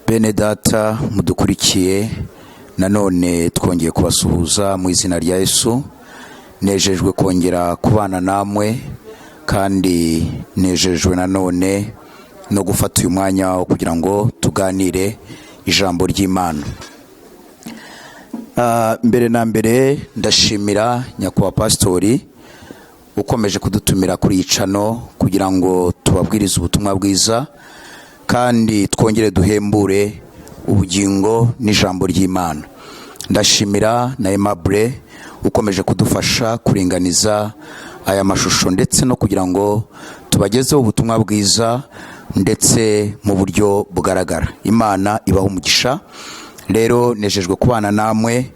Bene data mudukurikiye nanone twongeye kubasuhuza mu izina rya Yesu. Nejejwe kongera kubana namwe kandi nejejwe nanone no gufata uyu mwanya wo kugira ngo tuganire ijambo ry'Imana. Mbere na mbere ndashimira nyakubahwa pastori ukomeje kudutumira kuri icano kugira ngo tubabwirize ubutumwa bwiza kandi twongere duhembure ubugingo n'ijambo ry'Imana. Ndashimira na Aimable ukomeje kudufasha kuringaniza aya mashusho ndetse no kugira ngo tubagezeho ubutumwa bwiza ndetse mu buryo bugaragara. Imana ibaho umugisha. Rero nejejwe kubana namwe,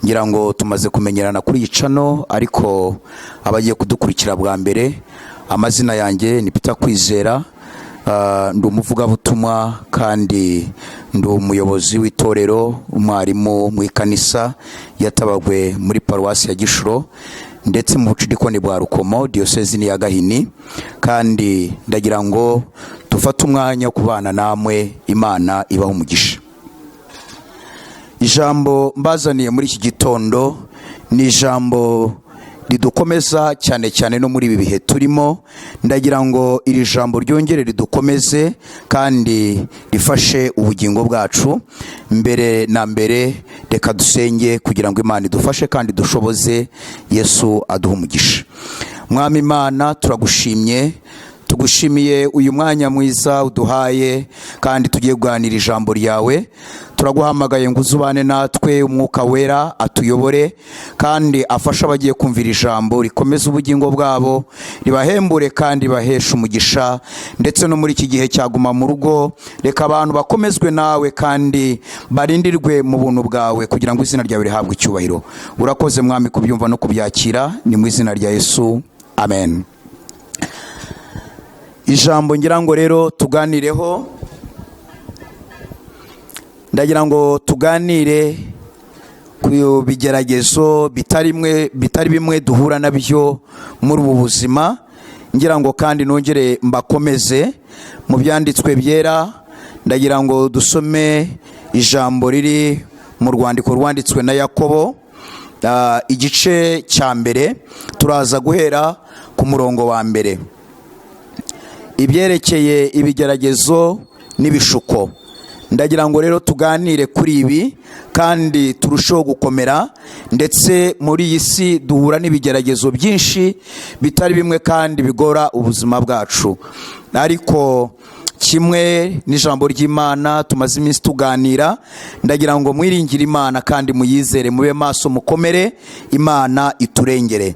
ngira ngo tumaze kumenyerana kuri icano, ariko abagiye kudukurikira bwa mbere, amazina yanjye ni Kwizera. Ndi umuvugabutumwa kandi ndi umuyobozi w'itorero, umwarimu mu ikanisa yatabagwe muri paruwasi ya Gishuro ndetse mu bucidikoni bwa Rukomo, diyosezi ya Gahini, kandi ndagira ngo dufate umwanya wo kubana namwe. Imana ibaho umugisha. Ijambo mbazaniye muri iki gitondo ni ijambo ridukomeza cyane cyane no muri ibi bihe turimo. Ndagira ngo iri jambo ryongere ridukomeze kandi rifashe ubugingo bwacu. Mbere na mbere reka dusenge kugira ngo Imana idufashe kandi dushoboze. Yesu aduha umugisha. Mwami Imana, turagushimye, tugushimiye uyu mwanya mwiza uduhaye kandi tugiye kuganira ijambo ryawe. Turaguhamagaye ngo uzubane natwe, umwuka wera atuyobore kandi afasha abagiye kumvira ijambo, rikomeze ubugingo bwabo, ribahembure kandi baheshe umugisha. Ndetse no muri iki gihe cyaguma mu rugo, reka abantu bakomezwe nawe kandi barindirwe mu buntu bwawe kugira ngo izina ryawe rihabwe icyubahiro. Urakoze Mwami kubyumva no kubyakira, ni mu izina rya Yesu, amen. Ijambo ngira ngo rero tuganireho, ndagira ngo tuganire ku bigeragezo bitari bimwe duhura nabyo muri ubu buzima. Ngira ngo kandi nongere mbakomeze mu byanditswe byera. Ndagira ngo dusome ijambo riri mu rwandiko rwanditswe na Yakobo, igice cya mbere, turaza guhera ku murongo wa mbere. Ibyerekeye ibigeragezo n'ibishuko. Ndagira ngo rero tuganire kuri ibi kandi turusheho gukomera. Ndetse muri iyi si duhura n'ibigeragezo byinshi bitari bimwe kandi bigora ubuzima bwacu, ariko kimwe n'ijambo ry'Imana tumaze iminsi tuganira, ndagira ngo mwiringire Imana kandi muyizere, mube maso, mukomere, Imana iturengere.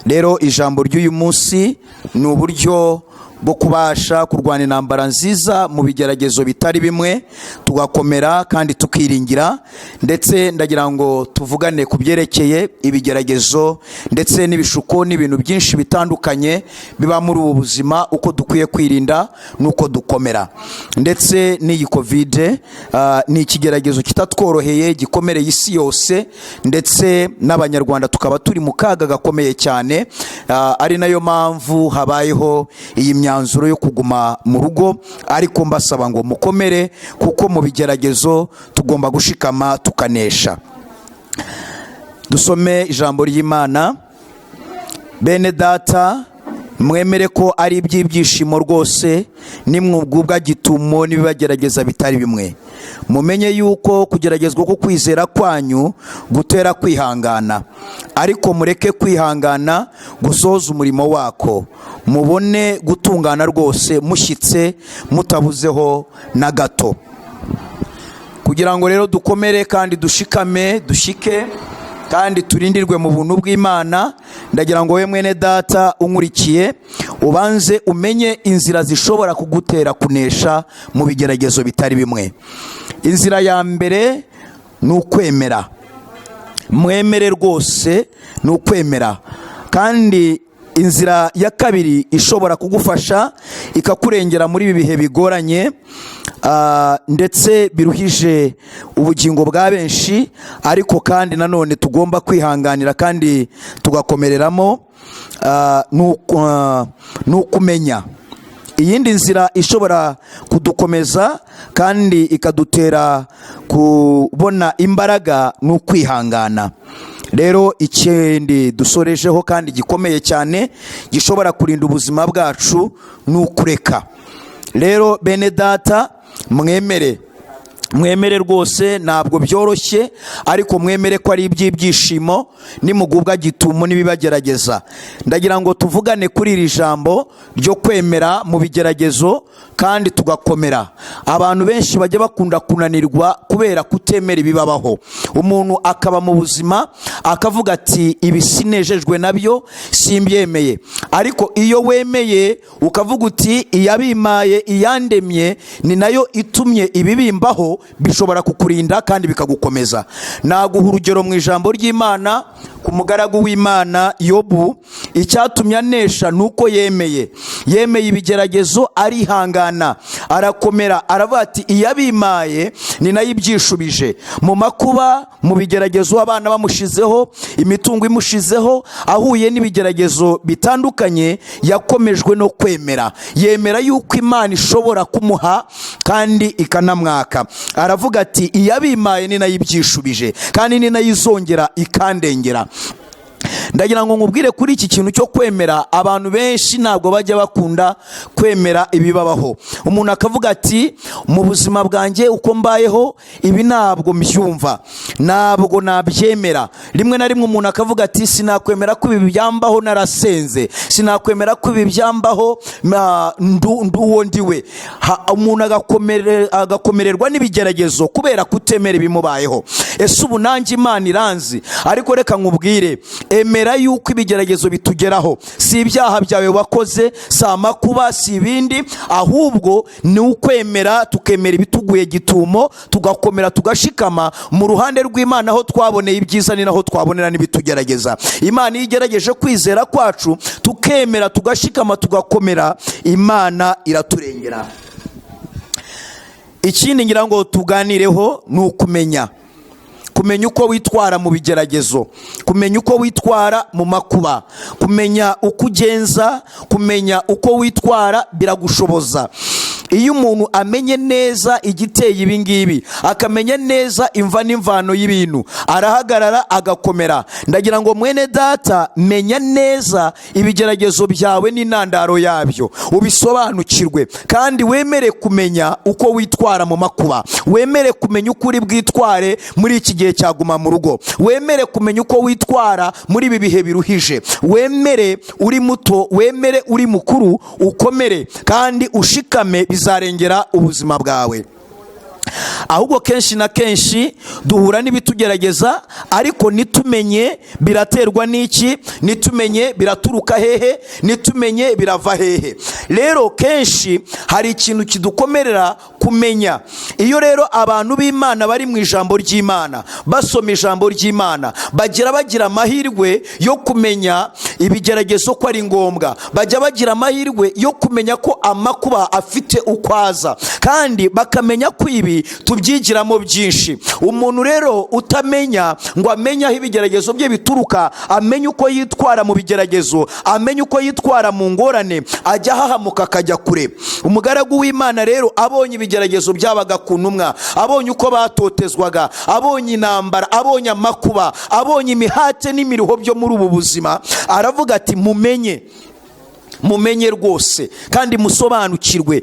Rero ijambo ry'uyu munsi ni uburyo bwo kubasha kurwana intambara nziza mu bigeragezo bitari bimwe, tugakomera kandi tukiringira. Ndetse ndagira ngo tuvugane ku byerekeye ibigeragezo ndetse n'ibishuko n'ibintu byinshi bitandukanye biba muri ubu buzima, uko dukwiye kwirinda n'uko dukomera. Ndetse n'iyi covid ni ikigeragezo kitatworoheye, gikomereye isi yose, ndetse n'abanyarwanda tukaba turi mu kaga gakomeye cyane. Ari nayo mpamvu habayeho iyi myanzuro yo kuguma mu rugo, ariko mbasaba ngo mukomere, kuko mu bigeragezo tugomba gushikama tukanesha. Dusome ijambo ry'Imana. Bene data, mwemere ko ari iby'ibyishimo rwose nimwugubwa gitumo n'ibibagerageza bitari bimwe. Mumenye yuko kugeragezwa ko kwizera kwanyu gutera kwihangana, ariko mureke kwihangana gusohoza umurimo wako, mubone gutungana rwose mushyitse mutabuzeho na gato. Kugira ngo rero dukomere kandi dushikame, dushike kandi turindirwe mu buntu bw'Imana, ndagira ngo we mwene data unkurikiye ubanze umenye inzira zishobora kugutera kunesha mu bigeragezo bitari bimwe. Inzira ya mbere ni ukwemera. Mwemere rwose, ni ukwemera. Kandi inzira ya kabiri ishobora kugufasha ikakurengera muri ibi bihe bigoranye ndetse biruhije ubugingo bwa benshi, ariko kandi nanone tugomba kwihanganira kandi tugakomereramo, ni ukumenya. iyindi nzira ishobora kudukomeza kandi ikadutera kubona imbaraga ni ukwihangana. rero ikindi dusorejeho kandi gikomeye cyane gishobora kurinda ubuzima bwacu ni ukureka. rero bene data, mwemere rwose, ntabwo byoroshye, ariko mwemere ko ari iby'ibyishimo nimugubwa gitumo n'ibibagerageza. ndagira ngo tuvugane kuri iri jambo ryo kwemera mu bigeragezo kandi tugakomera. abantu benshi bajya bakunda kunanirwa kubera kutemera ibibabaho. umuntu akaba mu buzima akavuga ati ibi sinejejwe nabyo, simbyemeye. ariko iyo wemeye ukavuga uti iyabimaye iyandemye ni nayo itumye ibibimbaho, bishobora kukurinda kandi bikagukomeza. naguha urugero mu ijambo ry'Imana ku mugaragu w'Imana Yobu. icyatumye anesha nuko yemeye ibigeragezo, arihangana, arakomera, aravuga ati iyabimaye ni nayo ibyishubije. mu makuba, mu bigeragezo, abana bamushizeho, imitungo imushizeho, ahuye n'ibigeragezo bitandukanye, yakomejwe no kwemera. yemera yuko Imana ishobora kumuha kandi ikanamwaka. aravuga ati iyabimaye ni nayo ibyishubije kandi ni nayo izongera ikandengera. ndagira ngo nkubwire kuri iki kintu cyo kwemera. abantu benshi ntabwo bajya bakunda kwemera ibibabaho. umuntu akavuga ati mu buzima bwanjye uko mbayeho ibi ntabwo mbyumva, ntabwo nabyemera. rimwe na rimwe umuntu akavuga ati sinakwemera ko ibi byambaho narasenze, sinakwemera ko ibi byambaho nduwo ndiwe. umuntu agakomererwa n'ibigeragezo kubera kutemera ibimubayeho. ese ubu nanjye Imana iranzi, ariko reka nkubwire, emera yuko ibigeragezo bitugeraho. si ibyaha byawe wakoze, si amakuba, si ibindi, ahubwo ni ukwemera, tukemera ibituguye gitumo, tugakomera, tugashikama mu ruhande rw'Imana. aho twaboneye ibyiza ni naho twabonera n'ibitugerageza. Imana iyo igerageje kwizera kwacu, tukemera, tugashikama, tugakomera, Imana iraturengera. ikindi ngira ngo tuganireho ni ukumenya uko witwara mu bigeragezo, kumenya uko witwara mu makuba, kumenya uko ugenza, kumenya uko witwara biragushoboza. iyo umuntu amenye neza igiteye ibi ngibi, akamenya neza imva n'imvano y'ibintu, arahagarara agakomera. ndagira ngo mwene data, menya neza ibigeragezo byawe n'intandaro yabyo, ubisobanukirwe kandi wemere kumenya uko witwara mu makuba, wemere kumenya uko uri bwitware muri iki gihe cyaguma mu rugo, wemere kumenya uko witwara muri ibi bihe biruhije. wemere uri muto, wemere uri mukuru, ukomere kandi ushikame, bizarengera ubuzima bwawe. ahubwo kenshi na kenshi duhura n'ibitugerageza, ariko nitumenye biraterwa n'iki, nitumenye biraturuka hehe, nitumenye birava hehe. rero kenshi hari ikintu kidukomerera kumenya. iyo rero abantu b'Imana bari mu ijambo ry'Imana, basoma ijambo ry'Imana, bagira amahirwe yo kumenya ibigeragezo ko ari ngombwa, bajya bagira amahirwe yo kumenya ko amakuba afite uko aza, kandi bakamenya ko ibi tubyigiramo byinshi. umuntu rero utamenya ngo amenye aho ibigeragezo bye bituruka, amenye uko yitwara mu bigeragezo, amenye uko yitwara mu ngorane, ajya ahahamuka akajya kure. umugaragu w'Imana rero abonye ibigeragezo byabaga ku ntumwa, abonye uko batotezwaga, abonye intambara, abonye amakuba, abonye imihate n'imiruho byo muri ubu buzima, aravuga ati mumenye rwose kandi musobanukirwe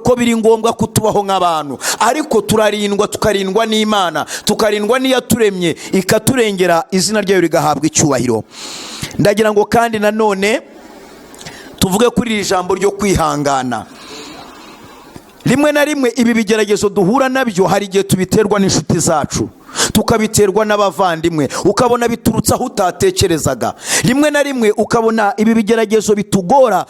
ko biri ngombwa kutubaho nk'abantu, ariko tukarindwa n'Imana, tukarindwa n'iyaturemye ikaturengera, izina ryayo rigahabwa icyubahiro. ndagira ngo kandi nanone tuvuge kuri iri jambo ryo kwihangana. rimwe na rimwe ibi bigeragezo duhura nabyo, hari igihe tubiterwa n'inshuti zacu, tukabiterwa n'abavandimwe, ukabona biturutse aho utatekerezaga. rimwe na rimwe ukabona ibi bigeragezo bitugora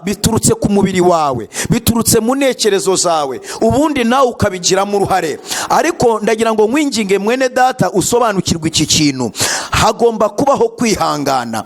biturutse ku mubiri wawe, biturutse mu ntekerezo zawe, ubundi nawe ukabigiramo uruhare. ariko ndagira ngo nkwinginge mwene data, usobanukirwe iki kintu. hagomba kubaho kwihangana,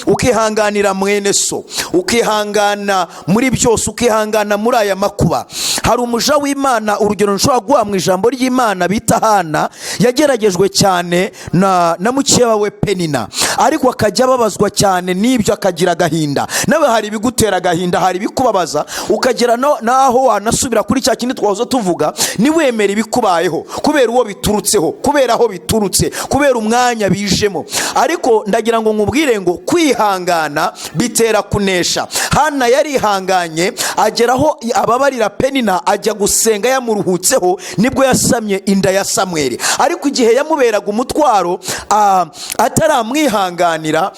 ukihanganira mwene so, ukihangana muri byose, ukihangana muri aya makuba. hari umuja w'Imana, urugero nshobora guha mu ijambo ry'Imana, bita Hana. yageragejwe cyane na mukeba we Penina, ariko akajya ababazwa cyane n'ibyo, akagira agahinda. Nawe hari ibigutera agahinda, hari ibikubabaza, ukagera naho wanasubira kuri cya kindi twahoze tuvuga, niwemera ibikubayeho kubera uwo biturutseho, kubera aho biturutse, kubera umwanya bijemo. Ariko ndagira ngo nkubwire ngo kwihangana bitera kunesha. Hana yarihanganye ageraho ababarira Penina, ajya gusenga yamuruhutseho, nibwo yasamye inda ya Samweli. Ariko igihe yamuberaga umutwaro ataramwihanganira,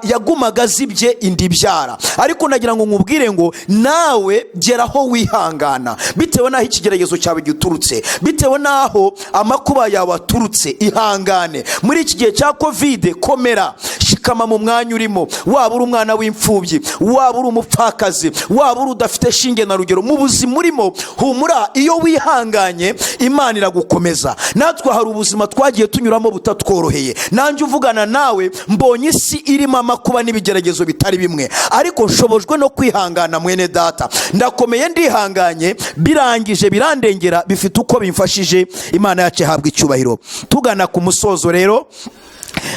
yagumaga azibye inda ibyara. Ariko ndagira ngo nkubwire ngo nawe geraho wihangana, bitewe n'aho ikigeragezo cyawe giturutse, bitewe n'aho amakuba yawe aturutse. Ihangane muri iki gihe cya Covid, komera, shikama mu mwanya urimo. Waba uri umwana w'imfubyi, waba uri umupfakazi, waba uri udafite shinge na rugero, mu buzima urimo humura. Iyo wihanganye Imana iragukomeza. Natwe hari ubuzima twagiye tunyuramo butatworoheye. Nanjye uvugana nawe mbonye isi irimo amakuba n'ibigeragezo bitari bimwe, ariko nshobojwe no kwihangana. Mwene data, ndakomeye, ndihanganye, birangije birandengera, bifite uko bimfashije. Imana yacu ihabwa icyubahiro. Tugana ku musozo rero,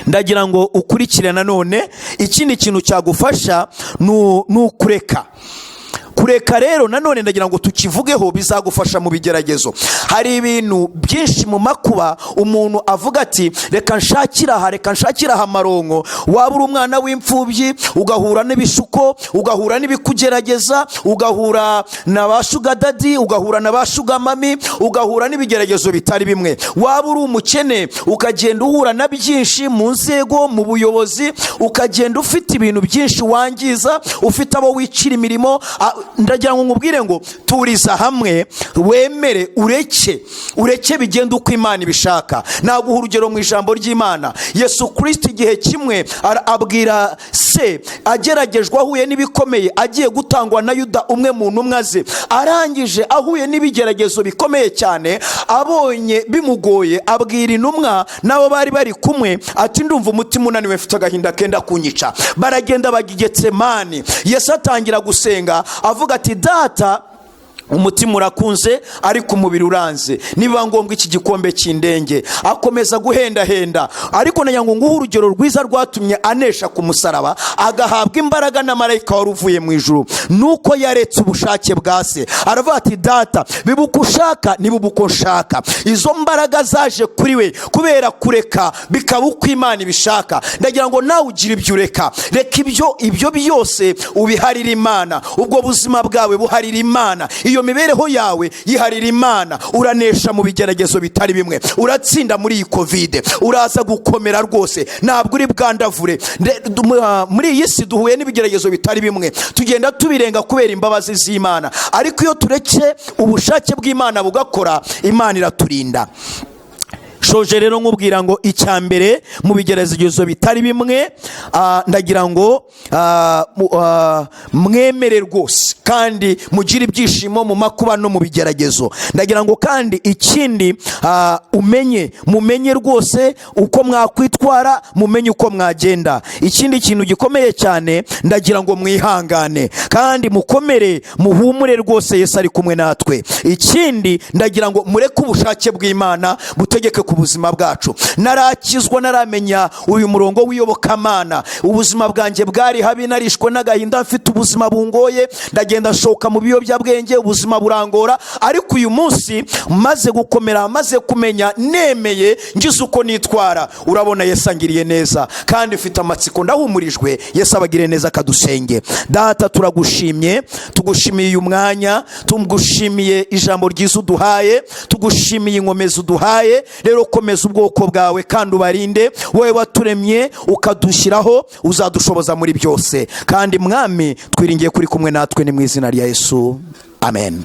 ndagira ngo ukurikire nanone ikindi kintu cyagufasha ni ukureka. Kureka rero nanone ndagira ngo tukivugeho, bizagufasha mu bigeragezo. Hari ibintu byinshi mu makuba umuntu avuga ati reka nshakira aha amaronko. Waba uri umwana w'imfubyi ugahura n'ibishuko, ugahura n'ibikugerageza, ugahura na ba sugar daddy, ugahura na ba sugar mami, ugahura n'ibigeragezo bitari bimwe. Waba uri umukene ukagenda uhura na byinshi mu nzego, mu buyobozi, ukagenda ufite ibintu byinshi wangiza, ufite abo wicira imirimo. Ndagira ngo nkubwire ngo turiza hamwe, wemere, ureke bigenda uko Imana ibishaka. Naguha urugero mu ijambo ry'Imana. Yesu Kristo igihe kimwe abwira se, ageragejwe ahuye n'ibikomeye, agiye gutangwa na Yuda umwe mu ntumwa ze. Arangije ahuye n'ibigeragezo bikomeye cyane, abonye bimugoye, abwira intumwa nabo bari bari kumwe ati ndumva umutima unaniwe, mfite agahinda kenda kunyica. Baragenda bajya i Getsemani. Yesu atangira gusenga avuga ati Data, umutima urakunze ariko umubiri uranze, niba ngombwa iki gikombe cy'indenge. Akomeza guhendahenda, ariko nagira ngo nguhe urugero rwiza rwatumye anesha ku musaraba, agahabwa imbaraga na marayika wari uvuye mu ijuru. Nuko yaretse ubushake bwa se, aravuga ati Data, biba uko ushaka niba uko nshaka. Izo mbaraga zaje kuri we kubera kureka, bikaba uko Imana ibishaka. Ndagira ngo nawe ugire ibyo ureka. Reka ibyo byose ubiharira Imana, ubwo buzima bwawe buharira Imana, iyo mibereho yawe yiharira Imana. Uranesha mu bigeragezo bitari bimwe, uratsinda muri iyi Covid, uraza gukomera rwose, ntabwo uri bwandavure. Muri iyi si duhuye n'ibigeragezo bitari bimwe, tugenda tubirenga kubera imbabazi z'Imana, ariko iyo tureke ubushake bw'Imana bugakora, Imana iraturinda. Shoje rero nkubwira ngo icyambere mu bigeragezo bitari bimwe, ndagira ngo mwemere rwose kandi mugire ibyishimo mu makuba no mu bigeragezo. Ndagira ngo kandi ikindi mumenye rwose uko mwakwitwara, mumenye uko mwagenda. Ikindi kintu gikomeye cyane, ndagira ngo mwihangane kandi mukomere, muhumure rwose, Yesu ari kumwe natwe. Ikindi ndagira ngo mureke ubushake bw'Imana butegeke ku buzima bwacu. Narakizwa, naramenya uyu murongo w'iyobokamana, ubuzima bwanjye bwari habi, narishwe n'agahinda, mfite ubuzima bungoye, ndagenda nshoka mu biyobyabwenge, ubuzima burangora. Ariko uyu munsi maze gukomera, maze kumenya, nemeye, ngize uko nitwara, urabona Yesu angiriye neza kandi mfite amatsiko, ndahumurijwe. Yesu abagire neza, kadusenge. Data, turagushimye, tugushimiye uyu mwanya, tugushimiye ijambo ryiza uduhaye, tugushimiye inkomezi uduhaye. Rero komeza ubwoko bwawe kandi ubarinde, wowe waturemye ukadushyiraho, uzadushoboza muri byose. Kandi Mwami, twiringiye kuri kumwe natwe, ni mu izina rya Yesu, amen.